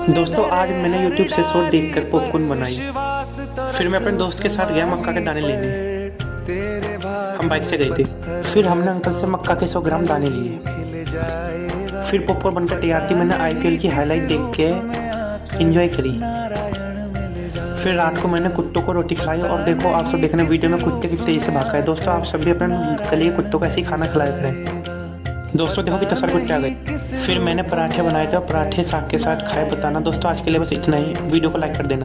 दोस्तों आज मैंने YouTube से शॉर्ट देखकर पॉपकॉर्न बनाई। फिर मैं अपने दोस्त के साथ गया मक्का के दाने लेने। हम बाइक से गए थे। फिर हमने अंकल से मक्का के 100 ग्राम दाने लिए। फिर पॉपकॉर्न बनकर तैयार थी। मैंने IPL की हाईलाइट देख के एंजॉय करी। फिर रात को मैंने कुत्तों को रोटी खिलाई और देखो आप सब देखने वीडियो में कुत्ते कितने तेजी से भाग गए। दोस्तों आप सब भी अपने गली कुत्तों को ऐसे ही खाना खिलाए अपने। दोस्तों देखो कितना सारे कुत्ते आ गए। फिर मैंने पराठे बनाए थे और पराठे साग के साथ खाए। बताना दोस्तों आज के लिए बस इतना ही। वीडियो को लाइक कर देना।